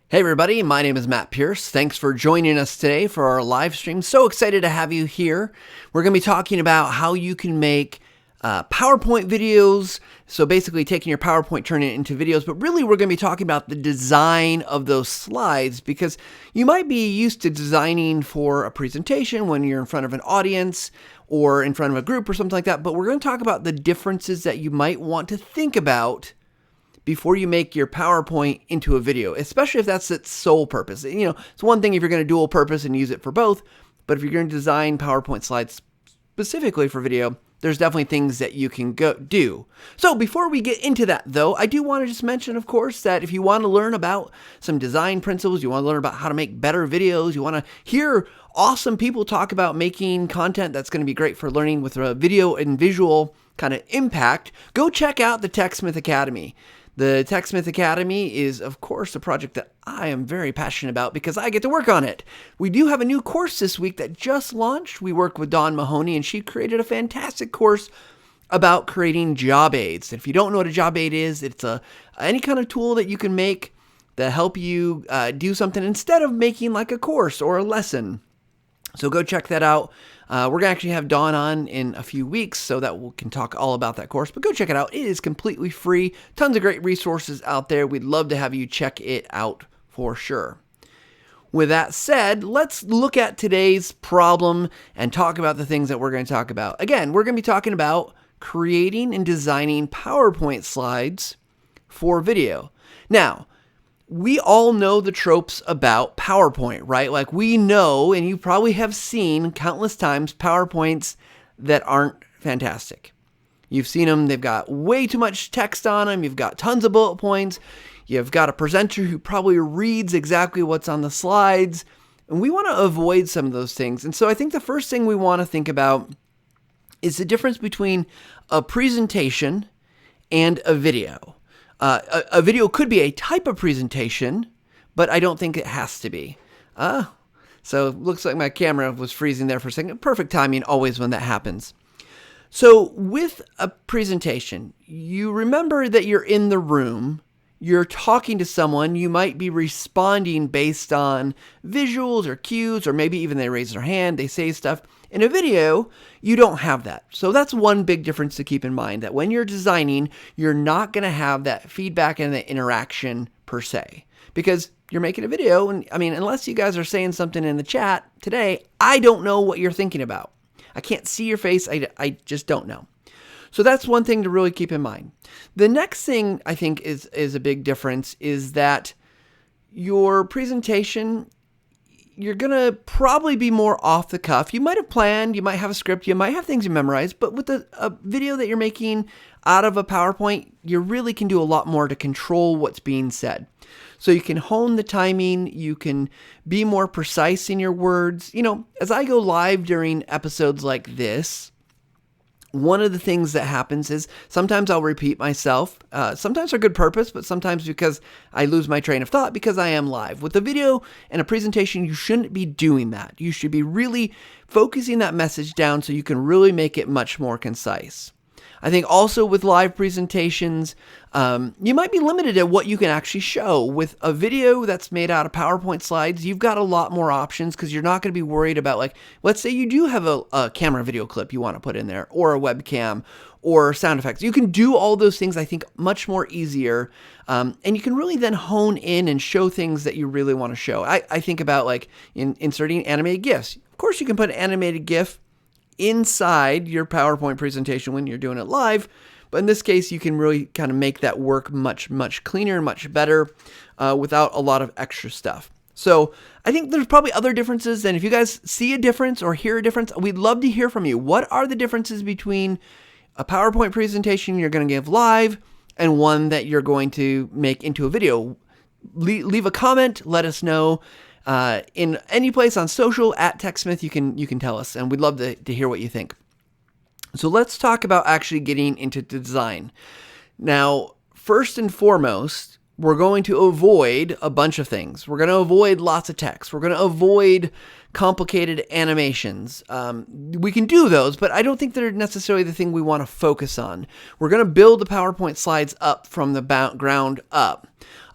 Hey everybody, my name is Matt Pierce. Thanks for joining us today for our live stream. So excited to have you here. We're going to be talking about how you can make PowerPoint videos. So basically taking your PowerPoint, turning it into videos, but really we're going to be talking about the design of those slides because you might be used to designing for a presentation when you're in front of an audience or in front of a group or something like that. But we're going to talk about the differences that you might want to think about before you make your PowerPoint into a video, especially if that's its sole purpose. You know, it's one thing if you're going to dual purpose and use it for both, but if you're going to design PowerPoint slides specifically for video, there's definitely things that you can do. So before we get into that though, I do want to just mention, of course, that if you want to learn about some design principles, you want to learn about how to make better videos, you want to hear awesome people talk about making content that's going to be great for learning with a video and visual kind of impact, go check out the Techsmith Academy. The Techsmith Academy is, of course, a project that I am very passionate about because I get to work on it. We do have a new course this week that just launched. We work with Dawn Mahoney, and she created a fantastic course about creating job aids. If you don't know what a job aid is, it's any kind of tool that you can make that help you do something instead of making like a course or a lesson. So go check that out. We're going to actually have Dawn on in a few weeks so that we can talk all about that course. But go check it out. It is completely free. Tons of great resources out there. We'd love to have you check it out for sure. With that said, let's look at today's problem and talk about the things that we're going to talk about. Again, we're going to be talking about creating and designing PowerPoint slides for video. Now, we all know the tropes about PowerPoint, right? Like we know, and you probably have seen countless times, PowerPoints that aren't fantastic. You've seen them, they've got way too much text on them, you've got tons of bullet points, you've got a presenter who probably reads exactly what's on the slides, and we want to avoid some of those things. And so I think the first thing we want to think about is the difference between a presentation and a video. A video could be a type of presentation, but I don't think it has to be. So it looks like my camera was freezing there for a second. Perfect timing always when that happens. So with a presentation, you remember that you're in the room, you're talking to someone, you might be responding based on visuals or cues, or maybe even they raise their hand, they say stuff. In a video, you don't have that. So that's one big difference to keep in mind, that when you're designing, you're not going to have that feedback and the interaction per se, because you're making a video. And I mean, unless you guys are saying something in the chat today, I don't know what you're thinking about. I can't see your face. I just don't know. So that's one thing to really keep in mind. The next thing I think is a big difference is that your presentation, you're going to probably be more off the cuff. You might have planned, you might have a script, you might have things you memorized, but with a video that you're making out of a PowerPoint, you really can do a lot more to control what's being said. So you can hone the timing, you can be more precise in your words. You know, as I go live during episodes like this, one of the things that happens is sometimes I'll repeat myself, sometimes for good purpose, but sometimes because I lose my train of thought because I am live. With a video and a presentation, you shouldn't be doing that. You should be really focusing that message down so you can really make it much more concise. I think also with live presentations, you might be limited at what you can actually show. With a video that's made out of PowerPoint slides, you've got a lot more options because you're not going to be worried about, like, let's say you do have a camera video clip you want to put in there, or a webcam, or sound effects. You can do all those things, I think, much more easier. And you can really then hone in and show things that you really want to show. I think about like inserting animated GIFs. Of course, you can put an animated GIF inside your PowerPoint presentation when you're doing it live. But in this case, you can really kind of make that work much, much cleaner, much better without a lot of extra stuff. So I think there's probably other differences. And if you guys see a difference or hear a difference, we'd love to hear from you. What are the differences between a PowerPoint presentation you're going to give live and one that you're going to make into a video? Leave a comment. Let us know. In any place on social at Techsmith, you can tell us, and we'd love to hear what you think. So let's talk about actually getting into design. Now, first and foremost, we're going to avoid a bunch of things. We're going to avoid lots of text. We're going to avoid complicated animations. We can do those, but I don't think they're necessarily the thing we want to focus on. We're going to build the PowerPoint slides up from the ground up.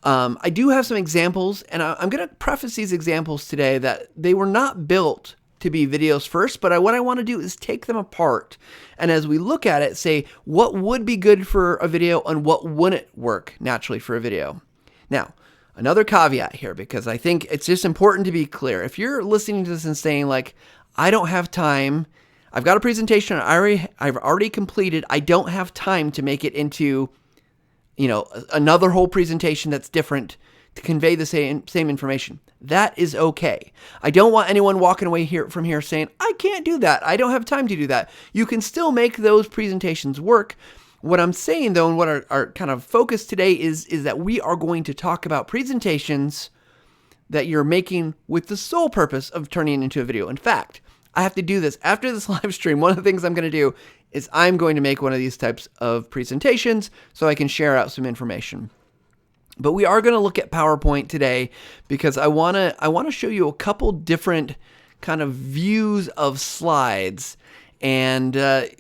I do have some examples, and I'm going to preface these examples today that they were not built to be videos first, but what I want to do is take them apart. And as we look at it, say what would be good for a video and what wouldn't work naturally for a video. Now, another caveat here, because I think it's just important to be clear. If you're listening to this and saying like, I don't have time, I've got a presentation I've already completed, I don't have time to make it into, another whole presentation that's different to convey the same information. That is okay. I don't want anyone walking away from here saying, I can't do that. I don't have time to do that. You can still make those presentations work. What I'm saying though, and what our kind of focus today is that we are going to talk about presentations that you're making with the sole purpose of turning it into a video. In fact, I have to do this after this live stream. One of the things I'm going to do is I'm going to make one of these types of presentations so I can share out some information. But we are going to look at PowerPoint today because I want to show you a couple different kind of views of slides. And I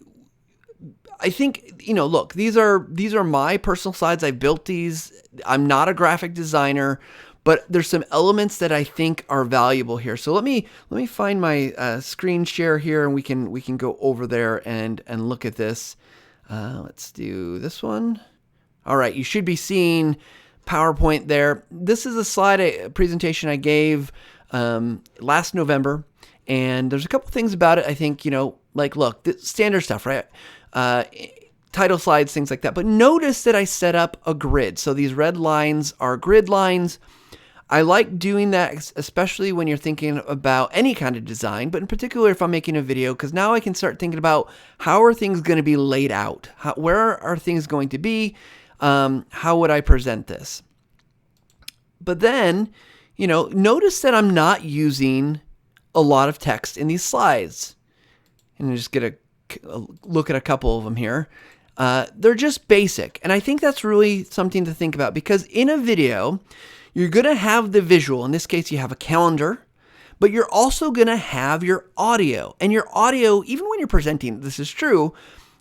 think, look, these are my personal slides. I built these. I'm not a graphic designer, but there's some elements that I think are valuable here. So let me find my screen share here, and we can go over there and look at this. Let's do this one. All right, you should be seeing PowerPoint there. This is a presentation I gave last November, and there's a couple things about it. I think, look, the standard stuff, right? Title slides, things like that. But notice that I set up a grid. So these red lines are grid lines. I like doing that, especially when you're thinking about any kind of design, but in particular if I'm making a video, because now I can start thinking about how are things going to be laid out? Where are things going to be? How would I present this? But then, notice that I'm not using a lot of text in these slides. And I'm just going to look at a couple of them here. They're just basic. And I think that's really something to think about, because in a video, you're going to have the visual. In this case, you have a calendar, but you're also going to have your audio. And your audio, even when you're presenting, this is true,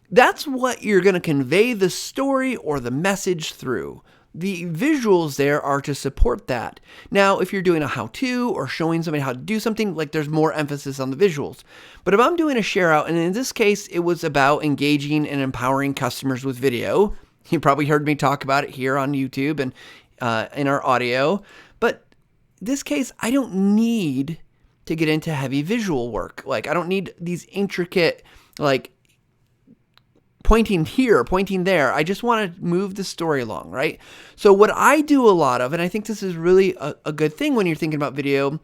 that's what you're going to convey the story or the message through. The visuals there are to support that. Now, if you're doing a how-to or showing somebody how to do something, like there's more emphasis on the visuals. But if I'm doing a share out, and in this case, it was about engaging and empowering customers with video. You probably heard me talk about it here on YouTube and in our audio. But in this case, I don't need to get into heavy visual work. Like, I don't need these intricate, pointing here, pointing there. I just want to move the story along, right? So what I do a lot of, and I think this is really a good thing when you're thinking about video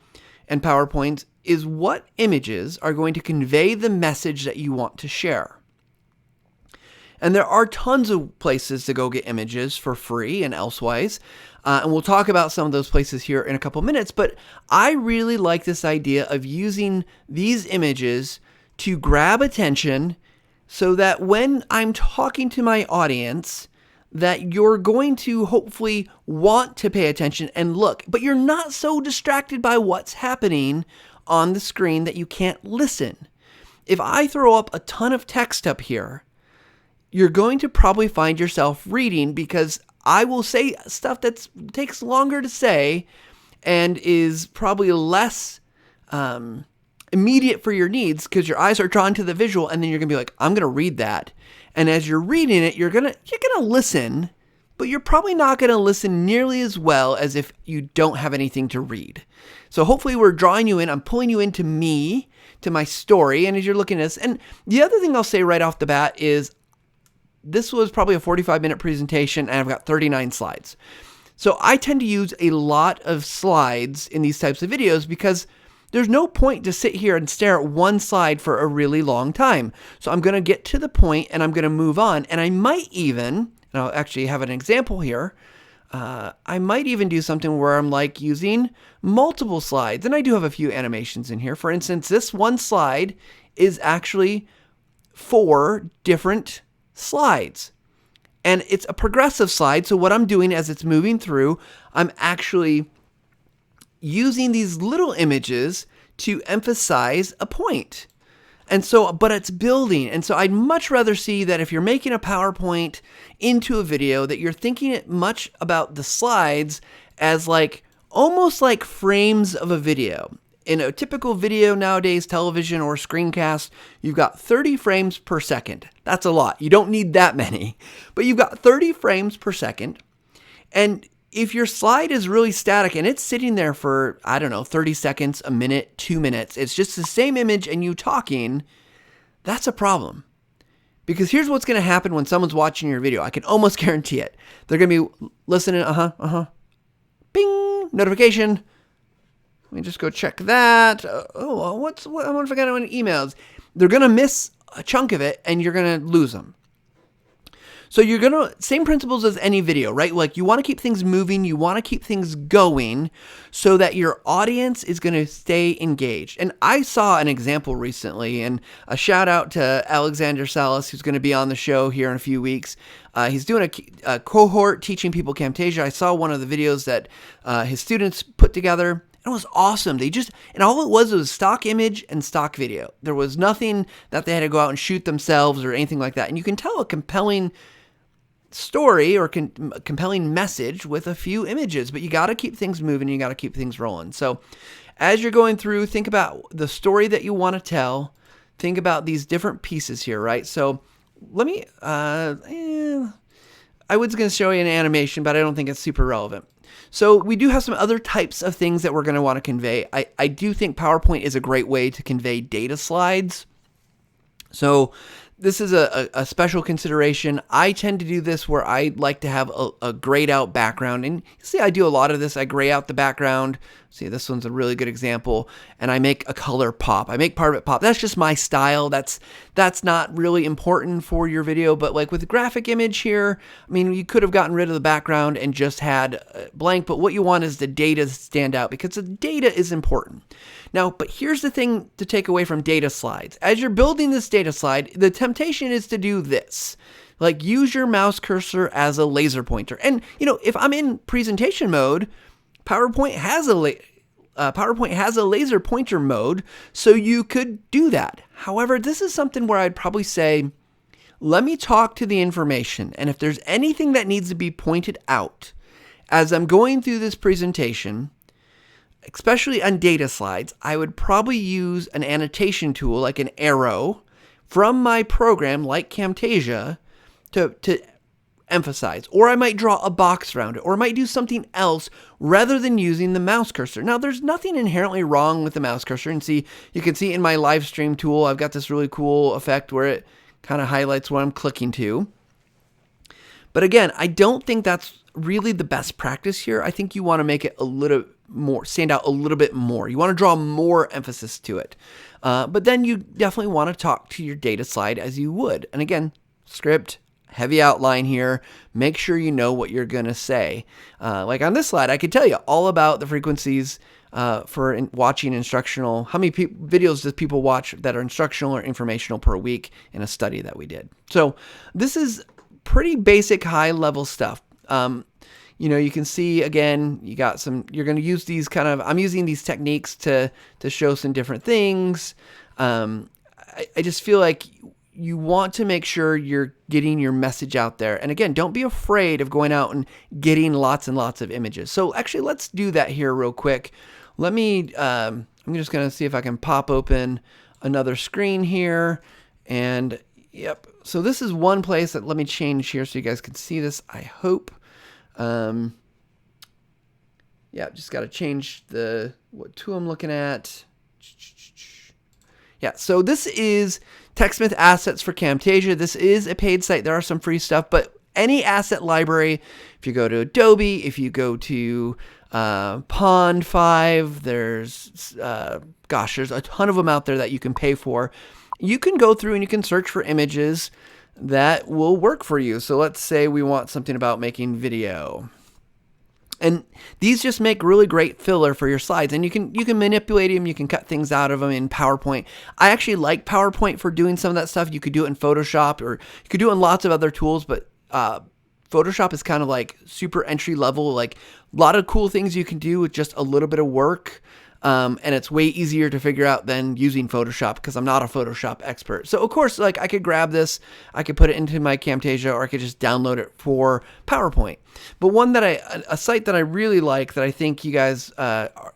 and PowerPoint, is what images are going to convey the message that you want to share. And there are tons of places to go get images for free and elsewise. And we'll talk about some of those places here in a couple minutes. But I really like this idea of using these images to grab attention so that when I'm talking to my audience, that you're going to hopefully want to pay attention and look, but you're not so distracted by what's happening on the screen that you can't listen. If I throw up a ton of text up here, you're going to probably find yourself reading, because I will say stuff that takes longer to say and is probably less immediate for your needs, because your eyes are drawn to the visual, and then you're going to be like, I'm going to read that. And as you're reading it, you're going to listen, but you're probably not going to listen nearly as well as if you don't have anything to read. So hopefully we're drawing you in. I'm pulling you into me, to my story. And as you're looking at this, and the other thing I'll say right off the bat is this was probably a 45-minute presentation, and I've got 39 slides. So I tend to use a lot of slides in these types of videos because there's no point to sit here and stare at one slide for a really long time. So I'm going to get to the point and I'm going to move on. And I might even, and I'll actually have an example here, I might even do something where I'm like using multiple slides. And I do have a few animations in here. For instance, this one slide is actually 4 different slides. And it's a progressive slide. So what I'm doing as it's moving through, I'm actually using these little images to emphasize a point. And so, but it's building. And so I'd much rather see that if you're making a PowerPoint into a video, that you're thinking it much about the slides as like almost like frames of a video. In a typical video nowadays, television or screencast, you've got 30 frames per second. That's a lot. You don't need that many, but you've got 30 frames per second. And if your slide is really static and it's sitting there for, I don't know, 30 seconds, a minute, 2 minutes, it's just the same image and you talking, that's a problem. Because here's what's going to happen when someone's watching your video. I can almost guarantee it. They're going to be listening, bing, notification. Let me just go check that. I wonder if I got any emails. They're going to miss a chunk of it and you're going to lose them. So you're going to, same principles as any video, right? Like you want to keep things moving. You want to keep things going so that your audience is going to stay engaged. And I saw an example recently, and a shout out to Alexander Salas, who's going to be on the show here in a few weeks. He's doing a cohort teaching people Camtasia. I saw one of the videos that his students put together. It was awesome. And all it was stock image and stock video. There was nothing that they had to go out and shoot themselves or anything like that. And you can tell a compelling story or compelling message with a few images, but you got to keep things moving. You got to keep things rolling. So as you're going through, think about the story that you want to tell. Think about these different pieces here, right? So let me, I was going to show you an animation, but I don't think it's super relevant. So we do have some other types of things that we're going to want to convey. I do think PowerPoint is a great way to convey data slides. So this is a special consideration. I tend to do this where I like to have a grayed out background. And you see, I do a lot of this. I gray out the background. See, this one's a really good example. And I make a color pop. I make part of it pop. That's just my style. That's not really important for your video. But like with the graphic image here, I mean, you could have gotten rid of the background and just had blank. But what you want is the data to stand out because the data is important. Now, but here's the thing to take away from data slides. As you're building this data slide, the temptation is to do this. Like use your mouse cursor as a laser pointer. And, if I'm in presentation mode, PowerPoint has a laser pointer mode, so you could do that. However, this is something where I'd probably say, let me talk to the information. And if there's anything that needs to be pointed out as I'm going through this presentation, especially on data slides, I would probably use an annotation tool like an arrow from my program like Camtasia to emphasize. Or I might draw a box around it, or I might do something else rather than using the mouse cursor. Now, there's nothing inherently wrong with the mouse cursor. And you can see in my live stream tool, I've got this really cool effect where it kind of highlights what I'm clicking to. But again, I don't think that's really the best practice here. I think you want to make it a little more, stand out a little bit more. You want to draw more emphasis to it. But then you definitely want to talk to your data slide as you would. And again, script, heavy outline here. Make sure you know what you're going to say. Like on this slide, I could tell you all about the frequencies for watching instructional. How many videos does people watch that are instructional or informational per week in a study that we did? So this is pretty basic high level stuff. You can see, again, you're going to use these I'm using these techniques to show some different things. I just feel like you want to make sure you're getting your message out there. And again, don't be afraid of going out and getting lots and lots of images. So actually, let's do that here real quick. I'm just going to see if I can pop open another screen here. And yep. So this is one place that, let me change here so you guys can see this, I hope. Just got to change what tool I'm looking at. Yeah, so this is Techsmith assets for Camtasia. This is a paid site. There are some free stuff, but any asset library, if you go to Adobe, if you go to Pond 5, there's a ton of them out there that you can pay for. You can go through and you can search for images that will work for you. So let's say we want something about making video. And these just make really great filler for your slides, and you can manipulate them. You can cut things out of them in PowerPoint. I actually like PowerPoint for doing some of that stuff. You could do it in Photoshop, or you could do it in lots of other tools, but Photoshop is kind of like super entry level, like a lot of cool things you can do with just a little bit of work. And it's way easier to figure out than using Photoshop because I'm not a Photoshop expert. So of course, like I could grab this, I could put it into my Camtasia, or I could just download it for PowerPoint. But a site that I really like that I think you guys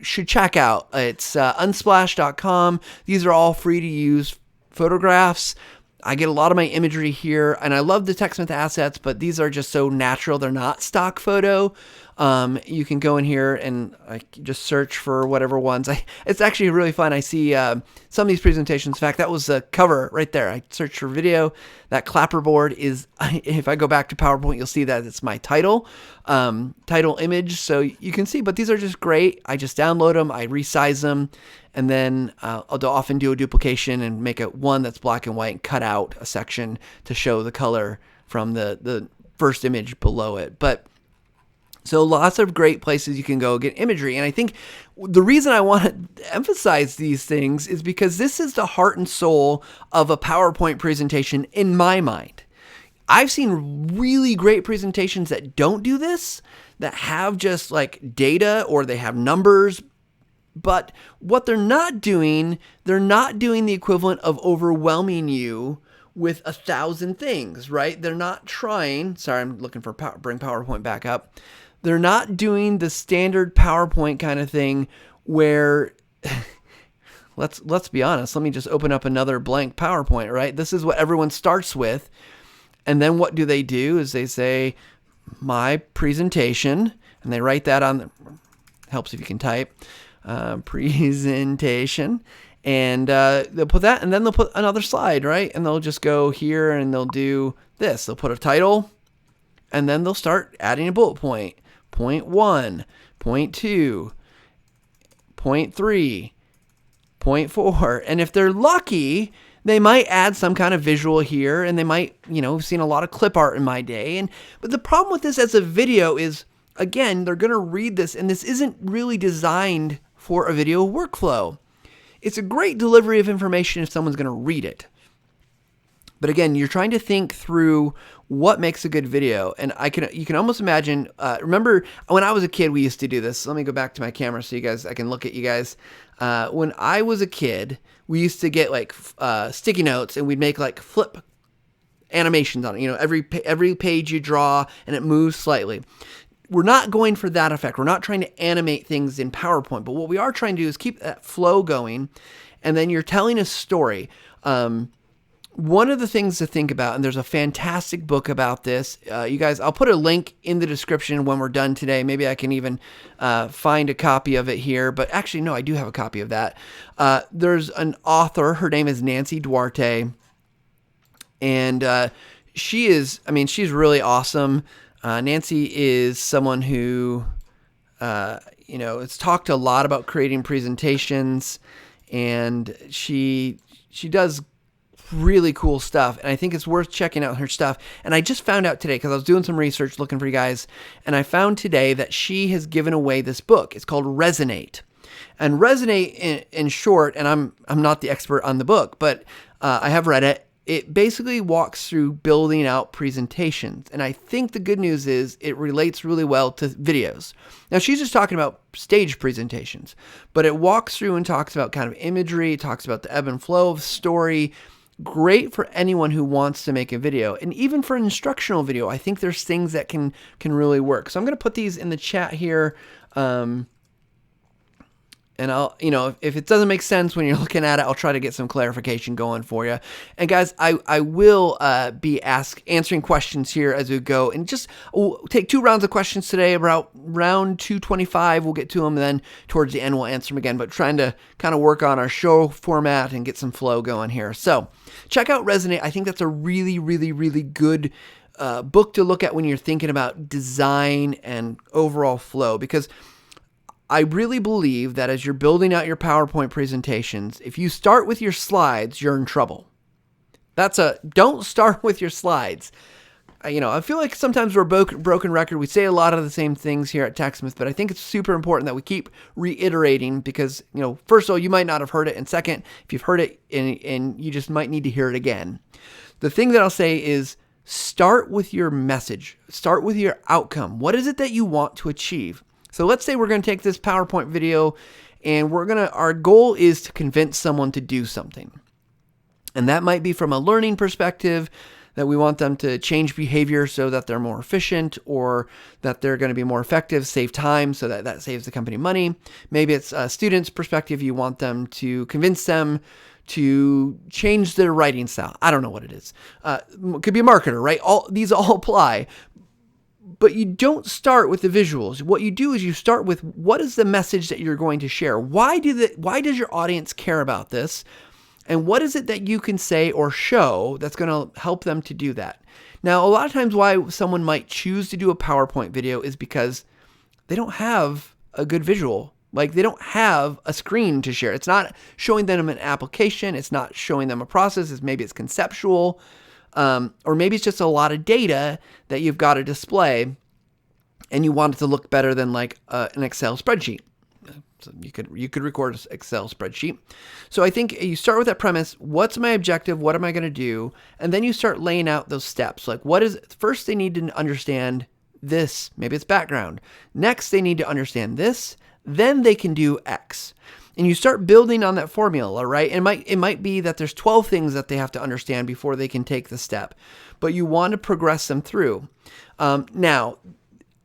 should check out, it's unsplash.com. These are all free to use photographs. I get a lot of my imagery here, and I love the Techsmith assets, but these are just so natural. They're not stock photo. You can go in here and just search for whatever ones. It's actually really fun. I see some of these presentations. In fact, that was the cover right there. I searched for video. That clapperboard is, if I go back to PowerPoint, you'll see that it's my title image. So you can see, but these are just great. I just download them, I resize them, and then I'll often do a duplication and make one that's black and white and cut out a section to show the color from the first image below it. But so lots of great places you can go get imagery. And I think the reason I want to emphasize these things is because this is the heart and soul of a PowerPoint presentation in my mind. I've seen really great presentations that don't do this, that have just like data or they have numbers. But what they're not doing the equivalent of overwhelming you with 1,000 things, right? They're not trying, sorry, I'm looking for bring PowerPoint back up. They're not doing the standard PowerPoint kind of thing where, let's be honest, let me just open up another blank PowerPoint, right? This is what everyone starts with. And then what do? Is they say, my presentation, and they write that on, helps if you can type, presentation, and they'll put that, and then they'll put another slide, right? And they'll just go here and they'll do this. They'll put a title, and then they'll start adding a bullet point. Point 1, point 2, point 3, point 4. And if they're lucky, they might add some kind of visual here, and they might, I've seen a lot of clip art in my day. But the problem with this as a video is, again, they're going to read this, and this isn't really designed for a video workflow. It's a great delivery of information if someone's going to read it. But again, you're trying to think through what makes a good video. And you can almost imagine, remember when I was a kid, we used to do this. Let me go back to my camera so I can look at you guys. When I was a kid, we used to get like sticky notes, and we'd make like flip animations on it. Every page you draw and it moves slightly. We're not going for that effect. We're not trying to animate things in PowerPoint, but what we are trying to do is keep that flow going. And then you're telling a story. One of the things to think about, and there's a fantastic book about this, you guys, I'll put a link in the description when we're done today. Maybe I can even find a copy of it here, but actually, no, I do have a copy of that. There's an author, her name is Nancy Duarte, and she's really awesome. Nancy is someone who, has talked a lot about creating presentations, and she does really cool stuff, and I think it's worth checking out her stuff. And I just found out today, because I was doing some research looking for you guys, and I found today that she has given away this book. It's called Resonate. And Resonate, in short, and I'm not the expert on the book, but I have read it. It basically walks through building out presentations. And I think the good news is it relates really well to videos. Now, she's just talking about stage presentations, but it walks through and talks about kind of imagery, it talks about the ebb and flow of story. Great for anyone who wants to make a video, and even for an instructional video. I think there's things that can really work. So I'm going to put these in the chat here, and I'll, if it doesn't make sense when you're looking at it, I'll try to get some clarification going for you. And guys, I will be answering questions here as we go, and we'll take 2 rounds of questions today. About round 225, we'll get to them, and then towards the end we'll answer them again. But trying to kind of work on our show format and get some flow going here. So check out Resonate. I think that's a really, really, really good book to look at when you're thinking about design and overall flow, because I really believe that as you're building out your PowerPoint presentations, if you start with your slides, you're in trouble. Don't start with your slides. I feel like sometimes we're a broken record. We say a lot of the same things here at Techsmith, but I think it's super important that we keep reiterating because, first of all, you might not have heard it. And second, if you've heard it and you just might need to hear it again. The thing that I'll say is start with your message. Start with your outcome. What is it that you want to achieve? So let's say we're going to take this PowerPoint video and our goal is to convince someone to do something. And that might be from a learning perspective, that we want them to change behavior so that they're more efficient, or that they're going to be more effective, save time, so that saves the company money. Maybe it's a student's perspective. You want them to convince them to change their writing style. I don't know what it is. Could be a marketer, right? These all apply. But you don't start with the visuals. What you do is you start with, what is the message that you're going to share? Why does your audience care about this? And what is it that you can say or show that's going to help them to do that? Now, a lot of times why someone might choose to do a PowerPoint video is because they don't have a good visual. Like, they don't have a screen to share. It's not showing them an application. It's not showing them a process. Maybe it's conceptual. Or maybe it's just a lot of data that you've got to display, and you want it to look better than like an Excel spreadsheet. So you could record an Excel spreadsheet. So I think you start with that premise. What's my objective? What am I going to do? And then you start laying out those steps. Like, first they need to understand this. Maybe it's background. Next, they need to understand this. Then they can do X. And you start building on that formula, right? It might be that there's 12 things that they have to understand before they can take the step, but you want to progress them through. Now,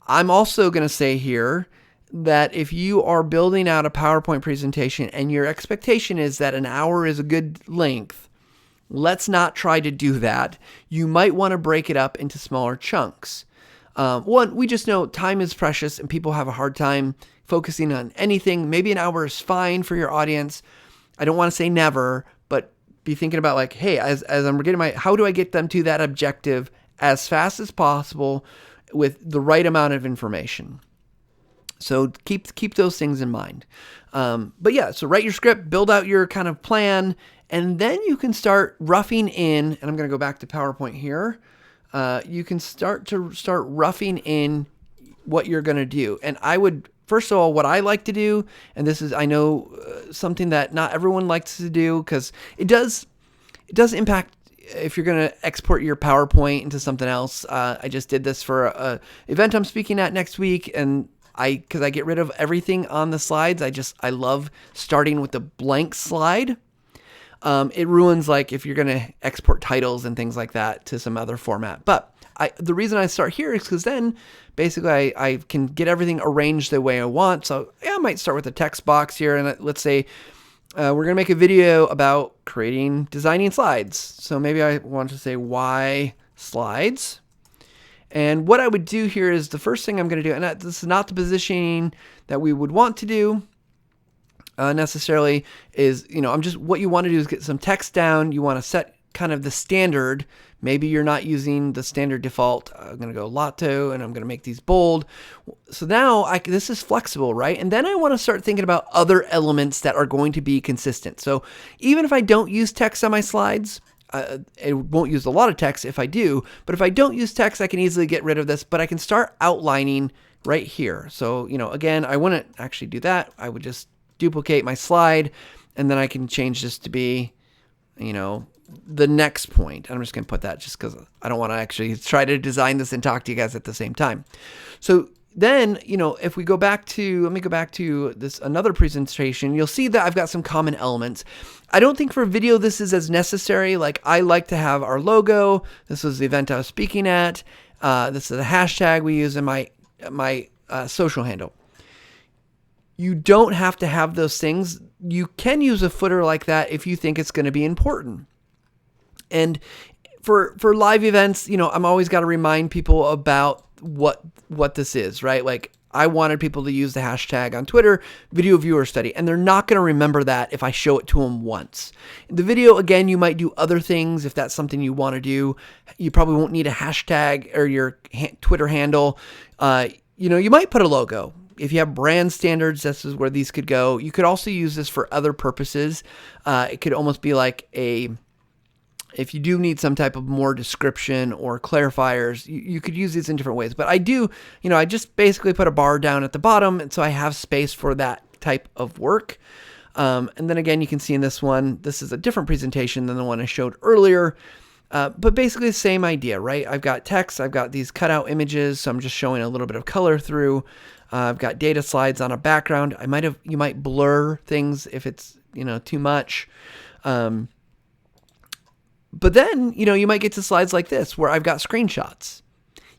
I'm also going to say here that if you are building out a PowerPoint presentation and your expectation is that an hour is a good length, let's not try to do that. You might want to break it up into smaller chunks. One, we just know time is precious and people have a hard time focusing on anything. Maybe an hour is fine for your audience. I don't want to say never, but be thinking about like, hey, as I'm getting how do I get them to that objective as fast as possible with the right amount of information? So keep those things in mind. But yeah, so write your script, build out your kind of plan, and then you can start roughing in, and I'm going to go back to PowerPoint here. You can start roughing in what you're going to do. And I would, first of all, what I like to do, and this is, I know, something that not everyone likes to do, because it does impact if you're going to export your PowerPoint into something else. I just did this for a event I'm speaking at next week, and because I get rid of everything on the slides. I love starting with the blank slide. It ruins, like, if you're going to export titles and things like that to some other format. But the reason I start here is because then basically I can get everything arranged the way I want. So yeah, I might start with a text box here, and let's say we're going to make a video about designing slides. So maybe I want to say why slides. And what I would do here is the first thing I'm going to do, and this is not the positioning that we would want to do necessarily, is, what you want to do is get some text down. You want to set kind of the standard. Maybe you're not using the standard default. I'm going to go Lotto, and I'm going to make these bold. So now this is flexible, right? And then I want to start thinking about other elements that are going to be consistent. So even if I don't use text on my slides, it won't use a lot of text if I do, but if I don't use text, I can easily get rid of this, but I can start outlining right here. So, again, I wouldn't actually do that. I would just duplicate my slide, and then I can change this to be, the next point. I'm just going to put that just because I don't want to actually try to design this and talk to you guys at the same time. So then, if we go back to, let me go back to this another presentation, you'll see that I've got some common elements. I don't think for video this is as necessary. Like, I like to have our logo. This was the event I was speaking at. This is the hashtag we use in my social handle. You don't have to have those things. You can use a footer like that if you think it's going to be important. And for live events, I'm always got to remind people about what this is, right? Like, I wanted people to use the hashtag on Twitter, video viewer study, and they're not going to remember that if I show it to them once. In the video, again, you might do other things if that's something you want to do. You probably won't need a hashtag or your Twitter handle. You might put a logo. If you have brand standards, this is where these could go. You could also use this for other purposes. It could almost be like if you do need some type of more description or clarifiers, you could use these in different ways. But I do, I just basically put a bar down at the bottom, and so I have space for that type of work. And then again, you can see in this one, this is a different presentation than the one I showed earlier. But basically the same idea, right? I've got text, I've got these cutout images, so I'm just showing a little bit of color through. I've got data slides on a background. You might blur things if it's, too much. But then, you might get to slides like this where I've got screenshots.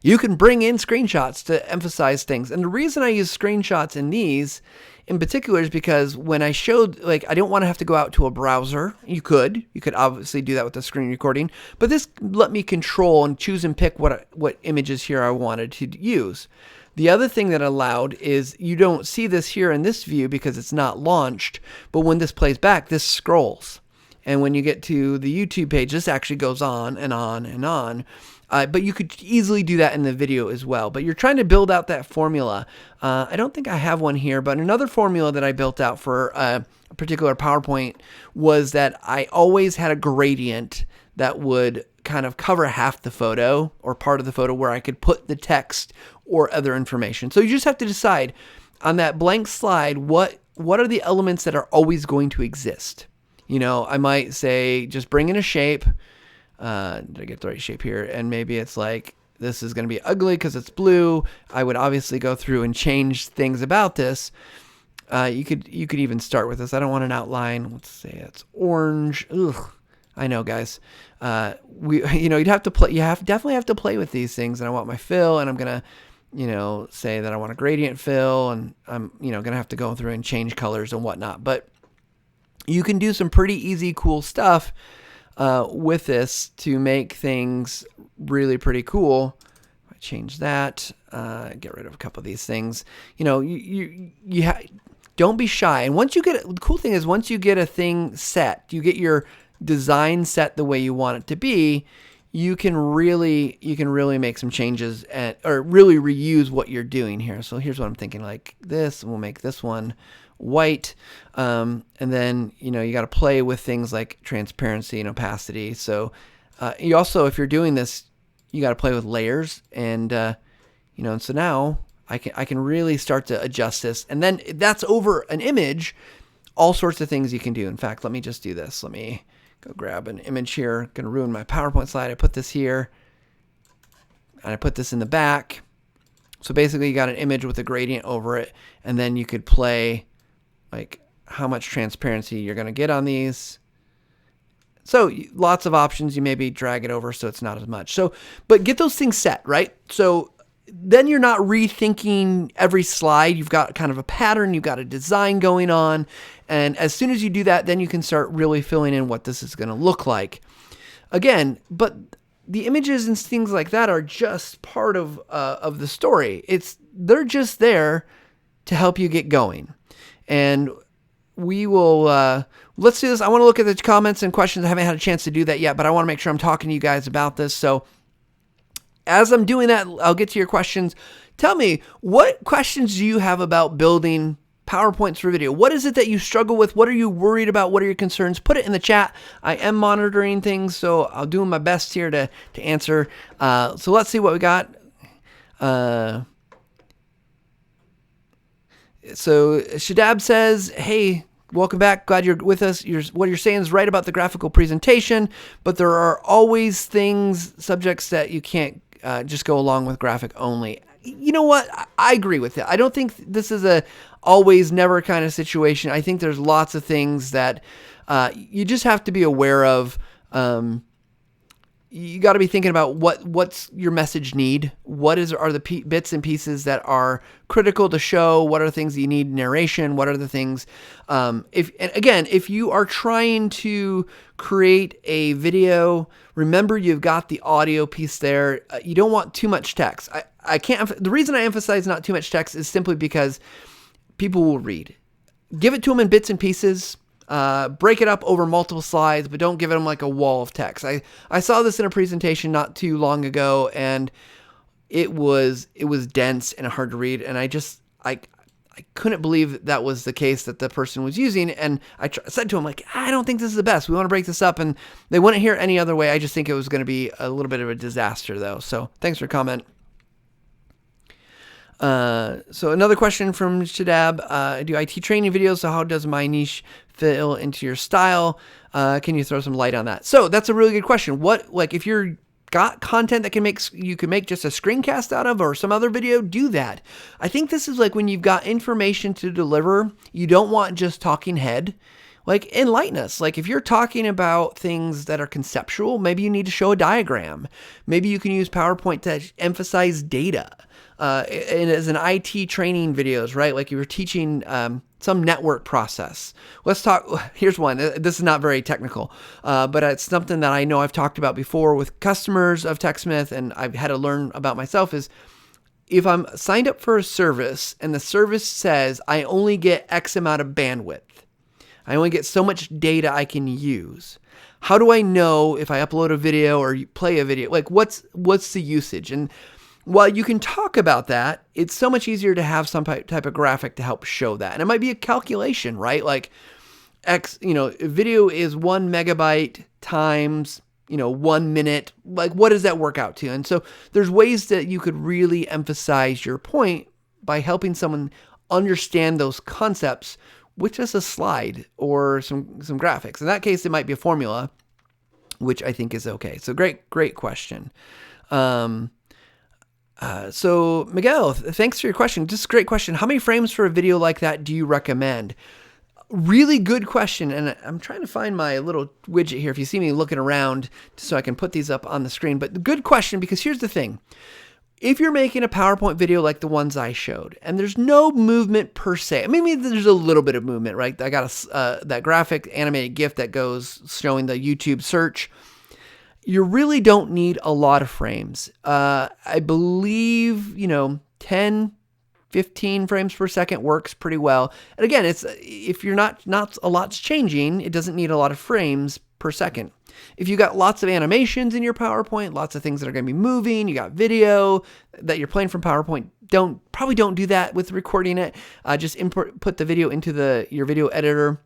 You can bring in screenshots to emphasize things. And the reason I use screenshots in these in particular is because when I showed, I don't want to have to go out to a browser. You could obviously do that with the screen recording, but this let me control and choose and pick what images here I wanted to use. The other thing that allowed is you don't see this here in this view because it's not launched, but when this plays back, this scrolls. And when you get to the YouTube page, this actually goes on and on and on. But you could easily do that in the video as well. But you're trying to build out that formula. I don't think I have one here, but another formula that I built out for a particular PowerPoint was that I always had a gradient that would kind of cover half the photo or part of the photo where I could put the text or other information. So you just have to decide on that blank slide, what are the elements that are always going to exist? I might say just bring in a shape. Did I get the right shape here? And maybe it's like, this is going to be ugly because it's blue. I would obviously go through and change things about this. You could even start with this. I don't want an outline. Let's say it's orange. Ugh. I know, guys. You'd have to play. Definitely have to play with these things. And I want my fill, and I'm gonna, say that I want a gradient fill, and I'm, gonna have to go through and change colors and whatnot. But you can do some pretty easy, cool stuff with this to make things really pretty cool. I change that, get rid of a couple of these things. Don't be shy. And the cool thing is once you get a thing set, you get your design set the way you want it to be, you can really make some changes or really reuse what you're doing here. So here's what I'm thinking, like this, and we'll make this one white. And then, you got to play with things like transparency and opacity. So, you also, if you're doing this, you got to play with layers and so now I can really start to adjust this, and then that's over an image, all sorts of things you can do. In fact, let me just do this. Let me go grab an image here. Going to ruin my PowerPoint slide. I put this here and I put this in the back. So basically you got an image with a gradient over it, and then you could play like how much transparency you're going to get on these. So lots of options. You maybe drag it over so it's not as much. So, but get those things set, right? So then you're not rethinking every slide. You've got kind of a pattern. You've got a design going on. And as soon as you do that, then you can start really filling in what this is going to look like. Again, but the images and things like that are just part of the story. They're just there to help you get going. And we will, let's do this. I want to look at the comments and questions. I haven't had a chance to do that yet, but I want to make sure I'm talking to you guys about this. So as I'm doing that, I'll get to your questions. Tell me, what questions do you have about building PowerPoints for video? What is it that you struggle with? What are you worried about? What are your concerns? Put it in the chat. I am monitoring things, so I'll do my best here to answer. So let's see what we got. So Shadab says, hey, welcome back. Glad you're with us. What you're saying is right about the graphical presentation, but there are always subjects that you can't just go along with graphic only. You know what? I agree with it. I don't think this is a always never kind of situation. I think there's lots of things that you just have to be aware of. You got to be thinking about what's your message need. What are the bits and pieces that are critical to show? What are things you need narration? What are the things? If you are trying to create a video, remember you've got the audio piece there. You don't want too much text. The reason I emphasize not too much text is simply because people will read. Give it to them in bits and pieces. Break it up over multiple slides, but don't give them like a wall of text. I saw this in a presentation not too long ago, and it was dense and hard to read, and I couldn't believe that was the case that the person was using. And I said to him, like, I don't think this is the best. We want to break this up, and they wouldn't hear it any other way. I just think it was going to be a little bit of a disaster, though. So thanks for your comment. So another question from Shadab, I do IT training videos, so how does my niche fit into your style? Can you throw some light on that? So that's a really good question. If you're got content that you can make just a screencast out of or some other video, do that. I think this is like when you've got information to deliver, you don't want just talking head. Like, enlighten us. Like, if you're talking about things that are conceptual, maybe you need to show a diagram. Maybe you can use PowerPoint to emphasize data. And as an IT training videos, right? Like you were teaching some network process. Let's talk. Here's one. This is not very technical, but it's something that I know I've talked about before with customers of Techsmith, and I've had to learn about myself is if I'm signed up for a service and the service says I only get X amount of bandwidth, I only get so much data I can use. How do I know if I upload a video or play a video? Like what's the usage? And while you can talk about that, it's so much easier to have some type of graphic to help show that. And it might be a calculation, right? Like video is 1 megabyte times, 1 minute. Like what does that work out to? And so there's ways that you could really emphasize your point by helping someone understand those concepts with just a slide or some graphics. In that case, it might be a formula, which I think is okay. So great question. So Miguel, thanks for your question. Just a great question. How many frames for a video like that do you recommend? Really good question. And I'm trying to find my little widget here. If you see me looking around so I can put these up on the screen, but good question, because here's the thing. If you're making a PowerPoint video like the ones I showed, and there's no movement per se, maybe there's a little bit of movement, right? I got that graphic animated GIF that goes showing the YouTube search. You really don't need a lot of frames. I believe, 10, 15 frames per second works pretty well. And again, it's if you're not a lot's changing, it doesn't need a lot of frames per second. If you got lots of animations in your PowerPoint, lots of things that are going to be moving, you got video that you're playing from PowerPoint, probably don't do that with recording it. Just put the video into your video editor.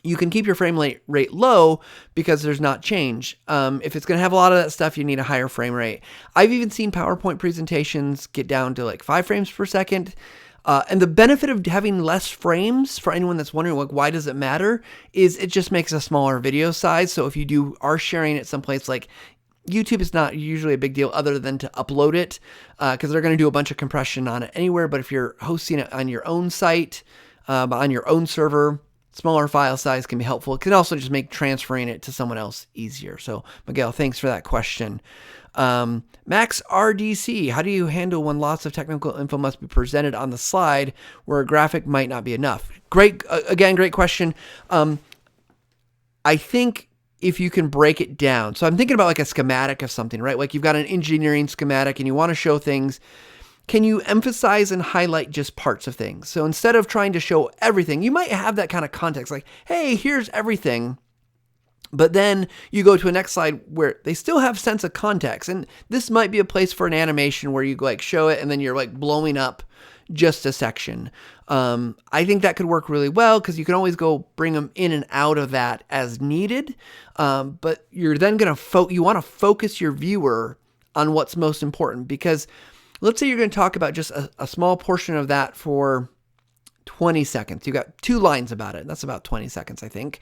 You can keep your frame rate low because there's not change. If it's going to have a lot of that stuff, you need a higher frame rate. I've even seen PowerPoint presentations get down to like 5 frames per second. And the benefit of having less frames, for anyone that's wondering, like, why does it matter, is it just makes a smaller video size. So if you are sharing it someplace like YouTube, is not usually a big deal other than to upload it, because they're going to do a bunch of compression on it anywhere. But if you're hosting it on your own site, on your own server, smaller file size can be helpful. It can also just make transferring it to someone else easier. So Miguel, thanks for that question. Max RDC, how do you handle when lots of technical info must be presented on the slide where a graphic might not be enough? Great question. I think if you can break it down. So I'm thinking about like a schematic of something, right? Like you've got an engineering schematic and you want to show things. Can you emphasize and highlight just parts of things? So instead of trying to show everything, you might have that kind of context, like, hey, here's everything. But then you go to a next slide where they still have sense of context. And this might be a place for an animation where you like show it and then you're like blowing up just a section. I think that could work really well because you can always go bring them in and out of that as needed. But you're then going to you want to focus your viewer on what's most important, because let's say you're going to talk about just a small portion of that for 20 seconds. You got 2 lines about it. That's about 20 seconds, I think.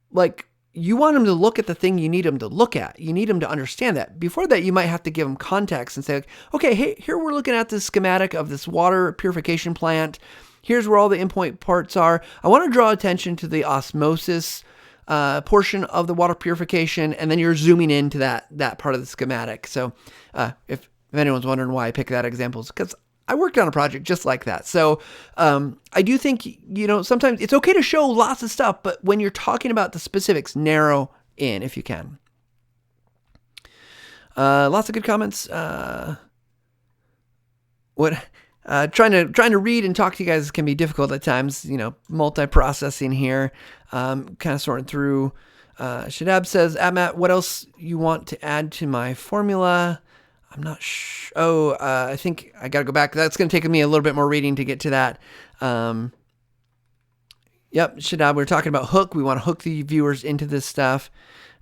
Like you want them to look at the thing you need them to look at. You need them to understand that. Before that, you might have to give them context and say, okay, hey, here we're looking at this schematic of this water purification plant. Here's where all the endpoint parts are. I want to draw attention to the osmosis portion of the water purification, and then you're zooming into that part of the schematic. So if anyone's wondering why I pick that example, it's because I worked on a project just like that. So I do think, sometimes it's okay to show lots of stuff, but when you're talking about the specifics, narrow in if you can. Lots of good comments. Trying to read and talk to you guys can be difficult at times, multi-processing here, kind of sorting through. Shadab says, Matt, what else you want to add to my formula? I'm not sure. I think I got to go back. That's going to take me a little bit more reading to get to that. Yep, Shadab, we were talking about hook. We want to hook the viewers into this stuff.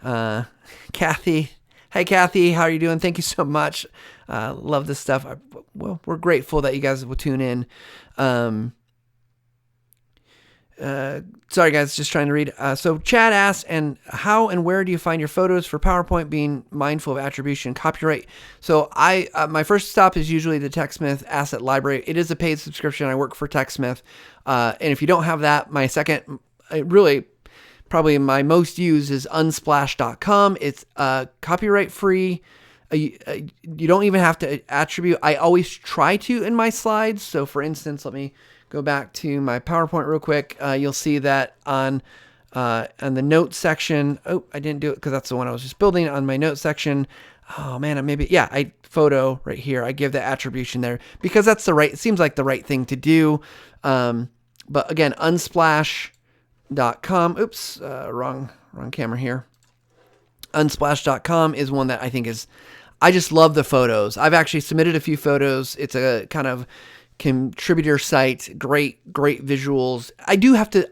Kathy. Hey, Kathy, how are you doing? Thank you so much. Love this stuff. We're grateful that you guys will tune in. Sorry guys, just trying to read. So Chad asks, and how and where do you find your photos for PowerPoint, being mindful of attribution and copyright? So my first stop is usually the Techsmith asset library. It is a paid subscription. I work for Techsmith. And if you don't have that, my second, really probably my most used is unsplash.com. It's copyright free. You don't even have to attribute. I always try to in my slides. So for instance, let me go back to my PowerPoint real quick. You'll see that on the notes section. Oh, I didn't do it because that's the one I was just building. On my notes section. Oh man, photo right here. I give the attribution there because that's it seems like the right thing to do. But again, unsplash.com. Oops, wrong camera here. Unsplash.com is one that I think I just love the photos. I've actually submitted a few photos. It's a kind of contributor site, great visuals. I do have to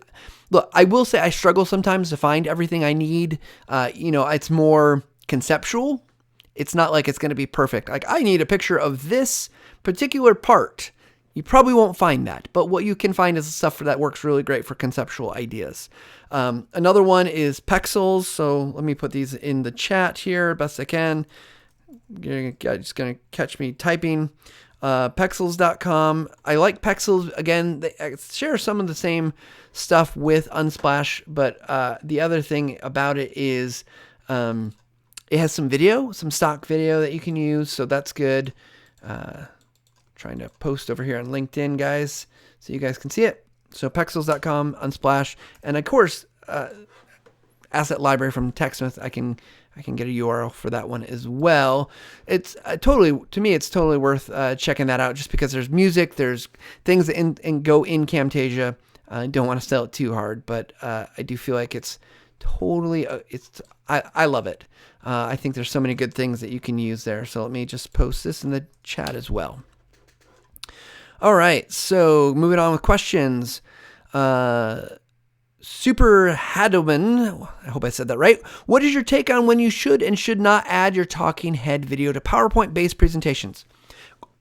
look, I will say I struggle sometimes to find everything I need. It's more conceptual. It's not like it's going to be perfect. Like I need a picture of this particular part. You probably won't find that, but what you can find is stuff that works really great for conceptual ideas. Another one is Pexels. So let me put these in the chat here best I can. You're just going to catch me typing. Pexels.com. I like Pexels. Again, they share some of the same stuff with Unsplash, but the other thing about it is it has some stock video that you can use, so that's good. Trying to post over here on LinkedIn, guys, so you guys can see it. So Pexels.com, Unsplash, and of course, asset library from Techsmith. I can get a URL for that one as well. It's to me, it's totally worth checking that out just because there's music, there's things that go in Camtasia. I don't want to sell it too hard, but I do feel like it's totally, I love it. I think there's so many good things that you can use there. So let me just post this in the chat as well. All right, so moving on with questions. Super Hadoman, I hope I said that right. What is your take on when you should and should not add your talking head video to PowerPoint-based presentations?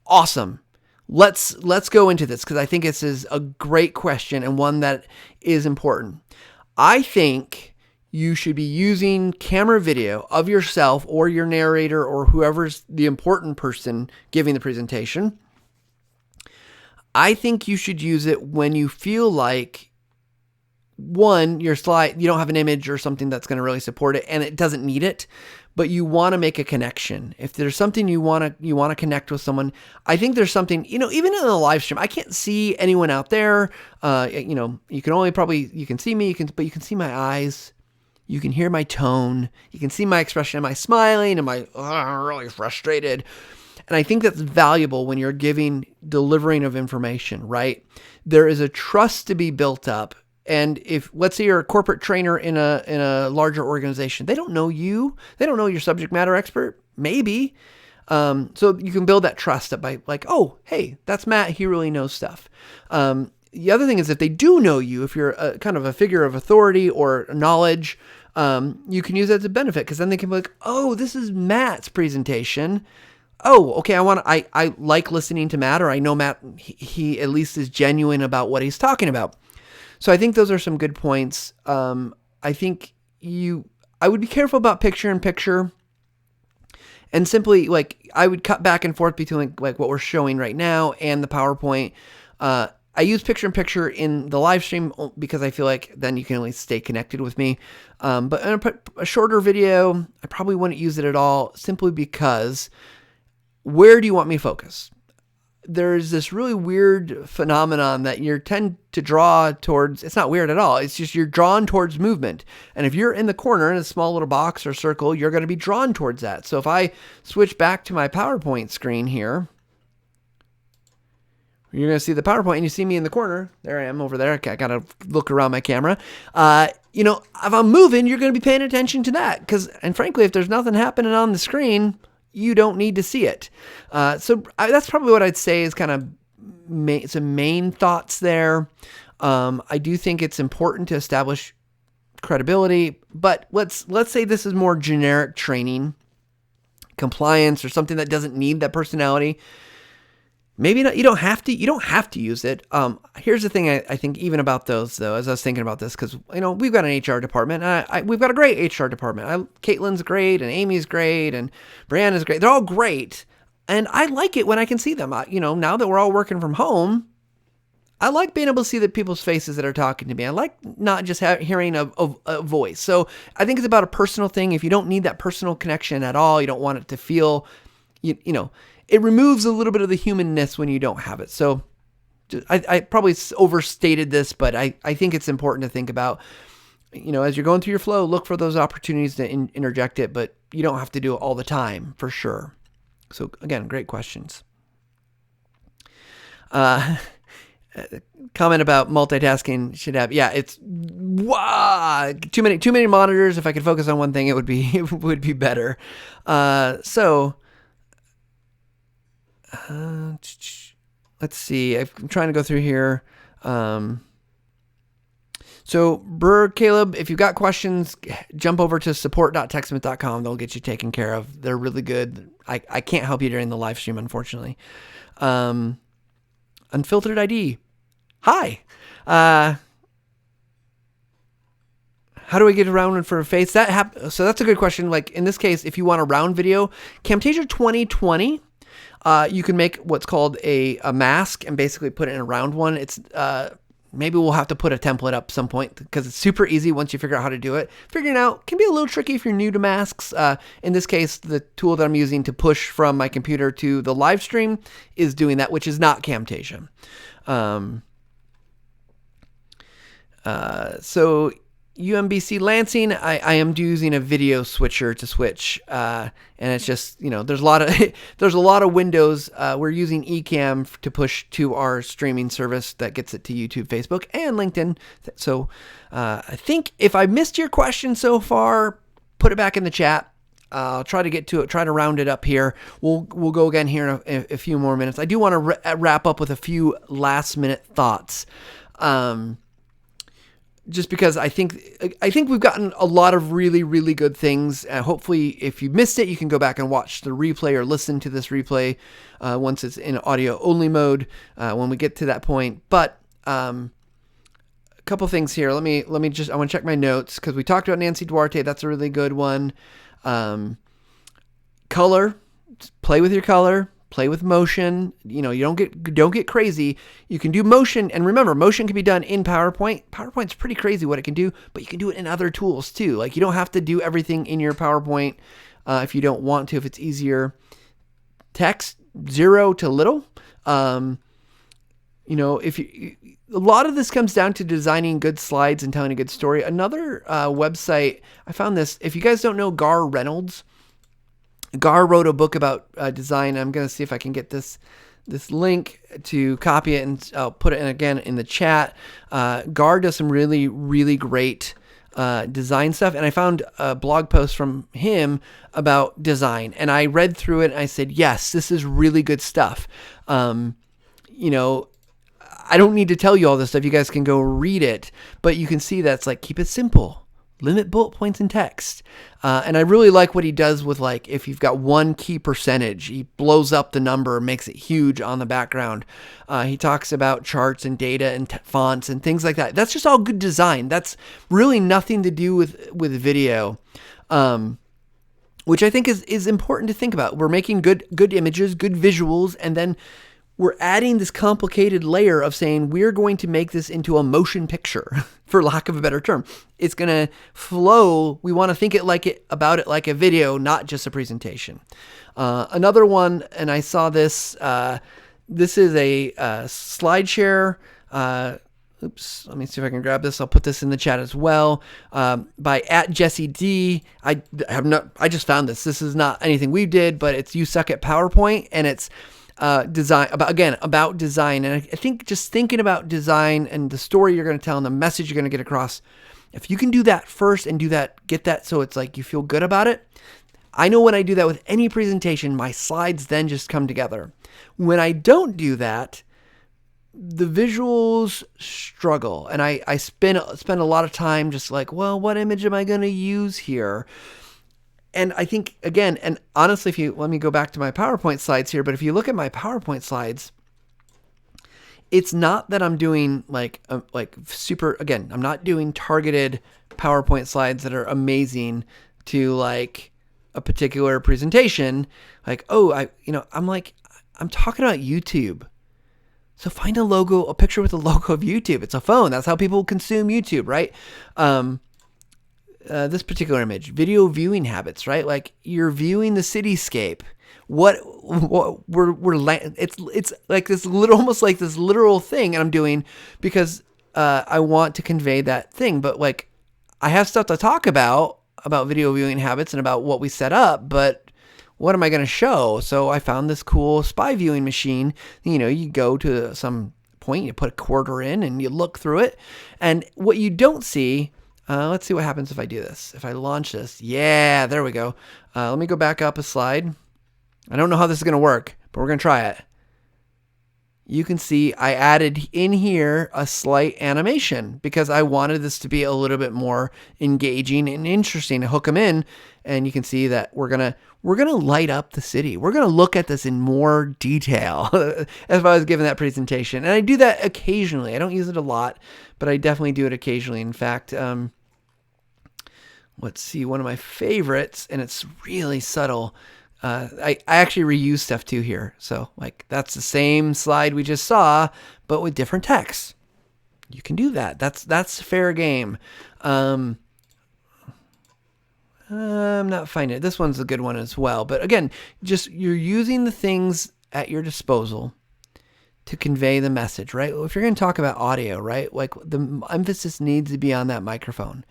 Awesome. Let's go into this because I think this is a great question and one that is important. I think you should be using camera video of yourself or your narrator or whoever's the important person giving the presentation. I think you should use it when you feel like your slide, you don't have an image or something that's going to really support it and it doesn't need it, but you want to make a connection. If there's something you want to connect with someone, I think there's something, even in a live stream, I can't see anyone out there. You can see me, but you can see my eyes. You can hear my tone. You can see my expression. Am I smiling? Am I really frustrated? And I think that's valuable when you're delivering of information, right? There is a trust to be built up. And if, let's say you're a corporate trainer in a larger organization, they don't know you. They don't know your subject matter expert, maybe. So you can build that trust up by like, oh, hey, that's Matt. He really knows stuff. The other thing is if they do know you, if you're a kind of a figure of authority or knowledge, you can use that as a benefit because then they can be like, oh, this is Matt's presentation. Oh, okay. I like listening to Matt, or I know Matt, he at least is genuine about what he's talking about. So I think those are some good points. I think I would be careful about picture in picture and simply I would cut back and forth between like what we're showing right now and the PowerPoint. I use picture in picture in the live stream because I feel like then you can at least stay connected with me. But in a shorter video, I probably wouldn't use it at all simply because where do you want me to focus? There's this really weird phenomenon that you tend to draw towards. It's not weird at all. It's just you're drawn towards movement. And if you're in the corner in a small little box or circle, you're going to be drawn towards that. So if I switch back to my PowerPoint screen here, you're going to see the PowerPoint and you see me in the corner. There I am over there. I got to look around my camera. If I'm moving, you're going to be paying attention to that. And frankly, if there's nothing happening on the screen, you don't need to see it. So that's probably what I'd say is kind of some main thoughts there. I do think it's important to establish credibility, but let's say this is more generic training, compliance, or something that doesn't need that personality. Maybe not. You don't have to. You don't have to use it. Here's the thing. I think even about those though, as I was thinking about this, because we've got an HR department. We've got a great HR department. Caitlin's great, and Amy's great, and Brianna's great. They're all great, and I like it when I can see them. Now that we're all working from home, I like being able to see the people's faces that are talking to me. I like not just hearing a voice. So I think it's about a personal thing. If you don't need that personal connection at all, you don't want it to feel, it removes a little bit of the humanness when you don't have it. So I probably overstated this, but I think it's important to think about, as you're going through your flow, look for those opportunities to interject it, but you don't have to do it all the time for sure. So again, great questions. Comment about multitasking should have, it's too many monitors. If I could focus on one thing, it would be better. Let's see. I'm trying to go through here. So Caleb, if you've got questions, jump over to support.techsmith.com. They'll get you taken care of. They're really good. I can't help you during the live stream, unfortunately. Unfiltered ID. Hi. How do I get around for a face? So that's a good question. Like in this case, if you want a round video, Camtasia 2020, you can make what's called a mask and basically put it in a round one. It's maybe we'll have to put a template up some point because it's super easy once you figure out how to do it. Figuring out can be a little tricky if you're new to masks. In this case, the tool that I'm using to push from my computer to the live stream is doing that, which is not Camtasia. So UMBC Lansing, I am using a video switcher to switch, and it's just there's a lot of windows. We're using Ecamm to push to our streaming service that gets it to YouTube, Facebook, and LinkedIn. So I think if I missed your question so far, put it back in the chat. I'll try to get to it. Try to round it up here. We'll go again here in a few more minutes. I do want to wrap up with a few last minute thoughts. Just because I think we've gotten a lot of really, really good things. Hopefully, if you missed it, you can go back and watch the replay or listen to this replay once it's in audio only mode when we get to that point. But a couple things here. I want to check my notes because we talked about Nancy Duarte. That's a really good one. Color, play with your color. Play with motion. You don't get crazy. You can do motion, and remember, motion can be done in PowerPoint. PowerPoint's pretty crazy what it can do, but you can do it in other tools too. Like you don't have to do everything in your PowerPoint if you don't want to. If it's easier, text 0 to little. If you, a lot of this comes down to designing good slides and telling a good story. Another website I found this. If you guys don't know Gar Reynolds. Gar wrote a book about design. I'm going to see if I can get this link to copy it, and I'll put it again in the chat. Gar does some really, really great design stuff, and I found a blog post from him about design, and I read through it, and I said, yes, this is really good stuff. I don't need to tell you all this stuff. You guys can go read it, but you can see that's like, keep it simple. Limit bullet points in text. And I really like what he does with, like, if you've got one key percentage, he blows up the number, makes it huge on the background. He talks about charts and data and fonts and things like that. That's just all good design. That's really nothing to do with video, which I think is important to think about. We're making good images, good visuals, and then we're adding this complicated layer of saying we're going to make this into a motion picture, for lack of a better term. It's going to flow. We want to think about it like a video, not just a presentation. Another one, and I saw this. This is a slide share. Oops, let me see if I can grab this. I'll put this in the chat as well. By @JesseD. I just found this. This is not anything we did, but it's You Suck at PowerPoint, and it's design about design. And I think just thinking about design and the story you're going to tell and the message you're going to get across, if you can do that first and get that so it's like you feel good about it. I know when I do that with any presentation, my slides then just come together. When I don't do that, the visuals struggle, and I spend a lot of time just like, well, what image am I going to use here? And I think, again, and honestly, let me go back to my PowerPoint slides here, but if you look at my PowerPoint slides, it's not that I'm doing like super, again, I'm not doing targeted PowerPoint slides that are amazing to like a particular presentation. Like, I'm talking about YouTube. So find a picture with a logo of YouTube. It's a phone. That's how people consume YouTube, right? This particular image, video viewing habits, right? Like you're viewing the cityscape. It's like this little, almost like this literal thing, and I'm doing because I want to convey that thing. But like, I have stuff to talk about video viewing habits and about what we set up, but what am I going to show? So I found this cool spy viewing machine. You go to some point, you put a quarter in, and you look through it. And what you don't see, let's see what happens if I do this. If I launch this, yeah, there we go. Let me go back up a slide. I don't know how this is going to work, but we're going to try it. You can see I added in here a slight animation because I wanted this to be a little bit more engaging and interesting to hook them in. And you can see that we're gonna light up the city. We're gonna look at this in more detail as if I was giving that presentation. And I do that occasionally. I don't use it a lot, but I definitely do it occasionally. In fact, let's see, one of my favorites, and it's really subtle. I actually reuse stuff too here. So like that's the same slide we just saw, but with different text. You can do that. That's fair game. I'm not finding it. This one's a good one as well. But again, just you're using the things at your disposal to convey the message, right? If you're going to talk about audio, right? Like the emphasis needs to be on that microphone.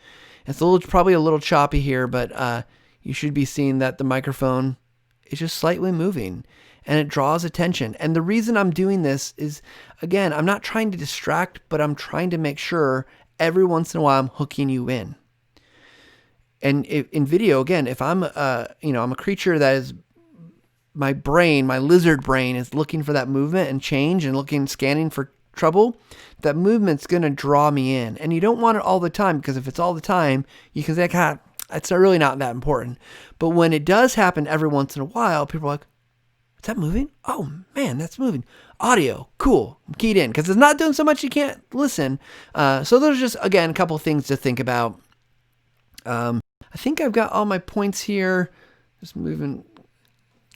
It's probably a little choppy here, but you should be seeing that the microphone is just slightly moving and it draws attention. And the reason I'm doing this is, again, I'm not trying to distract, but I'm trying to make sure every once in a while I'm hooking you in. And in video, again, if I'm I'm a creature that is, my lizard brain is looking for that movement and change and scanning for trouble, that movement's going to draw me in. And you don't want it all the time, because if it's all the time, you can say, God, it's really not that important. But when it does happen every once in a while, people are like, is that moving? Oh man, that's moving. Audio, cool. I'm keyed in because it's not doing so much you can't listen. So there's just, again, a couple things to think about. I think I've got all my points here. Just moving.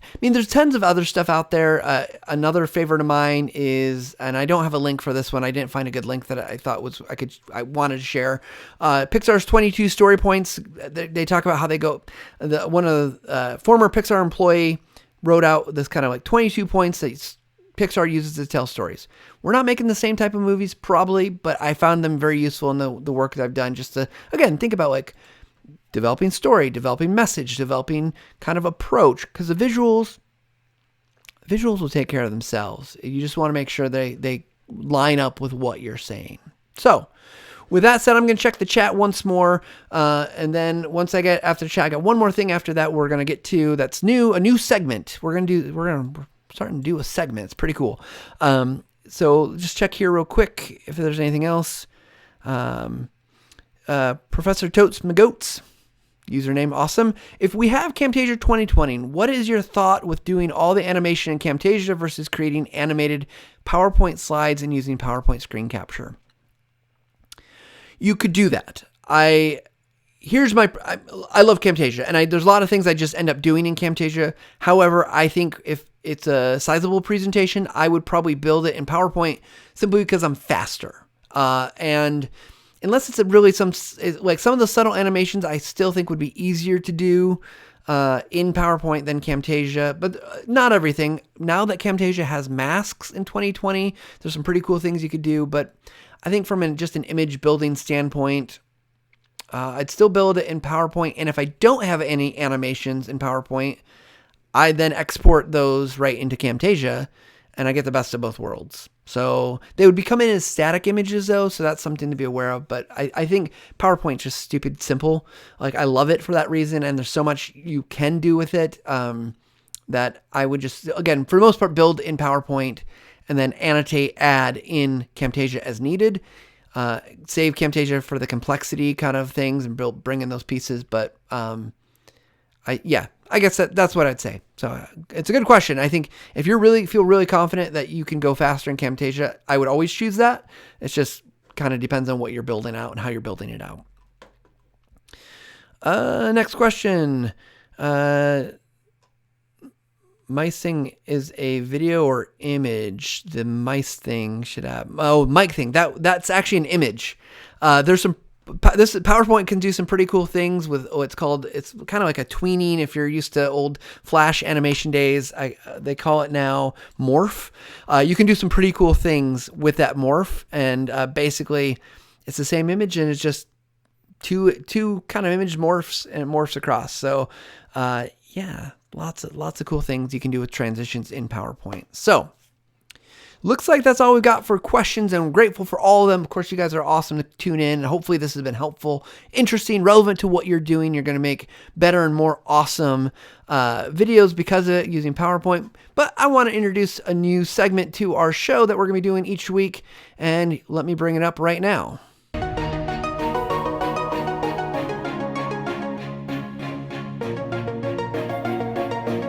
I mean, there's tons of other stuff out there. Another favorite of mine is, and I don't have a link for this one. I didn't find a good link that I thought I wanted to share. Pixar's 22 story points. They talk about how they go. One of the former Pixar employee wrote out this kind of like 22 points that Pixar uses to tell stories. We're not making the same type of movies probably, but I found them very useful in the work that I've done, just to, again, think about like developing story, developing message, developing kind of approach, because the visuals will take care of themselves. You just want to make sure they line up with what you're saying. So with that said, I'm going to check the chat once more. And then once I get after the chat, I got one more thing after that we're going to get to that's new, a new segment. We're starting to do a segment. It's pretty cool. So just check here real quick if there's anything else. Professor Totes McGoats, username awesome. If we have Camtasia 2020, what is your thought with doing all the animation in Camtasia versus creating animated PowerPoint slides and using PowerPoint screen capture? You could do that. I love Camtasia, and there's a lot of things I just end up doing in Camtasia. However, I think if it's a sizable presentation, I would probably build it in PowerPoint simply because I'm faster. And unless it's really some of the subtle animations, I still think would be easier to do in PowerPoint than Camtasia, but not everything. Now that Camtasia has masks in 2020, there's some pretty cool things you could do, but I think from just an image building standpoint, I'd still build it in PowerPoint, and if I don't have any animations in PowerPoint, I then export those right into Camtasia, and I get the best of both worlds. So they would be coming in as static images though, so that's something to be aware of. But I think PowerPoint's just stupid simple. Like I love it for that reason, and there's so much you can do with it that I would just, again, for the most part, build in PowerPoint and then add in Camtasia as needed. Save Camtasia for the complexity kind of things and bring in those pieces. But I guess that's what I'd say. So it's a good question. I think if you feel really confident that you can go faster in Camtasia, I would always choose that. It's just kind of depends on what you're building out and how you're building it out. Next question. Mice thing is a video or image? The mice thing should have, mic thing. That's actually an image. This PowerPoint can do some pretty cool things with it's kind of like a tweening. If you're used to old Flash animation days, they call it now morph. You can do some pretty cool things with that morph, and basically it's the same image, and it's just two kind of image morphs, and it morphs across. So lots of cool things you can do with transitions in PowerPoint. So looks like that's all we've got for questions, and I'm grateful for all of them. Of course, you guys are awesome to tune in, and hopefully this has been helpful, interesting, relevant to what you're doing. You're going to make better and more awesome videos because of it using PowerPoint. But I want to introduce a new segment to our show that we're going to be doing each week, and let me bring it up right now.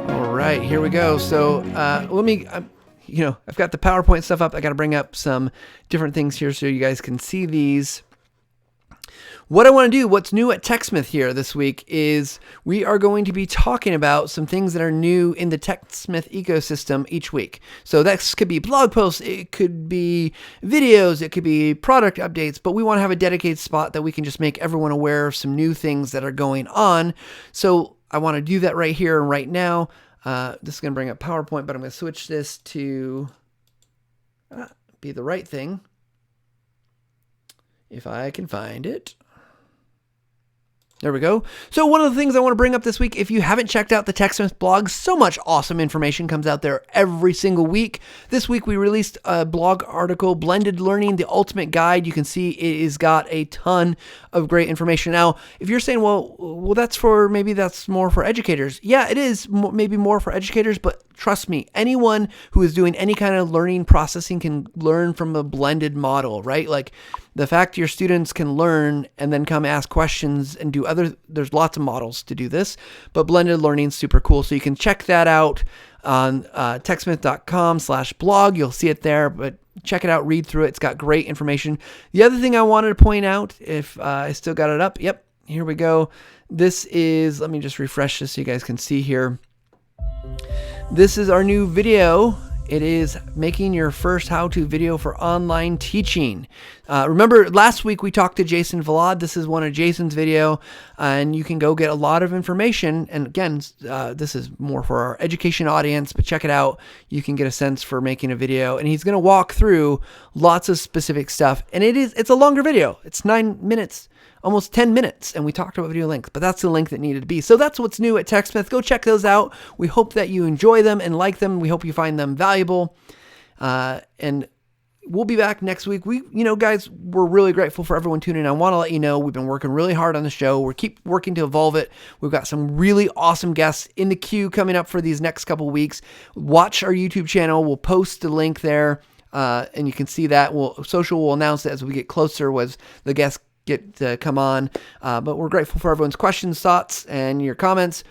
All right, here we go. So I've got the PowerPoint stuff up. I got to bring up some different things here so you guys can see these. What I want to do, what's new at Techsmith here this week, is we are going to be talking about some things that are new in the Techsmith ecosystem each week. So that could be blog posts, it could be videos, it could be product updates, but we want to have a dedicated spot that we can just make everyone aware of some new things that are going on. So I want to do that right here and right now. This is going to bring up PowerPoint, but I'm going to switch this to be the right thing, if I can find it. There we go. So one of the things I want to bring up this week, if you haven't checked out the Techsmith blog, so much awesome information comes out there every single week. This week we released a blog article, Blended Learning, the Ultimate Guide. You can see it has got a ton of great information. Now, if you're saying, well, that's more for educators. Yeah, it is maybe more for educators, but trust me, anyone who is doing any kind of learning processing can learn from a blended model, right? Like the fact your students can learn and then come ask questions and do there's lots of models to do this, but blended learning is super cool. So you can check that out on techsmith.com/blog. You'll see it there, but check it out, read through it. It's got great information. The other thing I wanted to point out, if I still got it up. Yep, here we go. This is, let me just refresh this so you guys can see here. This is our new video. It is making your first how-to video for online teaching. Remember last week we talked to Jason Vlad. This is one of Jason's video, and you can go get a lot of information. And again, this is more for our education audience, but check it out. You can get a sense for making a video, and he's going to walk through lots of specific stuff. And it's a longer video. It's 9 minutes. Almost 10 minutes, and we talked about video length, but that's the length that needed to be. So that's what's new at Techsmith. Go check those out. We hope that you enjoy them and like them. We hope you find them valuable. And we'll be back next week. Guys, we're really grateful for everyone tuning in. I want to let you know we've been working really hard on the show. We keep working to evolve it. We've got some really awesome guests in the queue coming up for these next couple weeks. Watch our YouTube channel. We'll post the link there, and you can see that. Social will announce it as we get closer with the guests get to come on, but we're grateful for everyone's questions, thoughts, and your comments.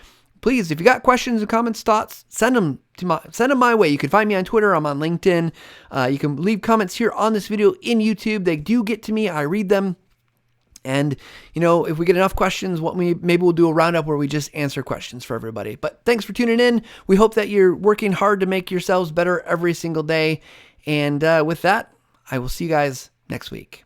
Please, if you got questions or comments, thoughts, send them my way. You can find me on Twitter. I'm on LinkedIn. You can leave comments here on this video in YouTube. They do get to me. I read them. And, if we get enough questions, maybe we'll do a roundup where we just answer questions for everybody. But thanks for tuning in. We hope that you're working hard to make yourselves better every single day. And with that, I will see you guys next week.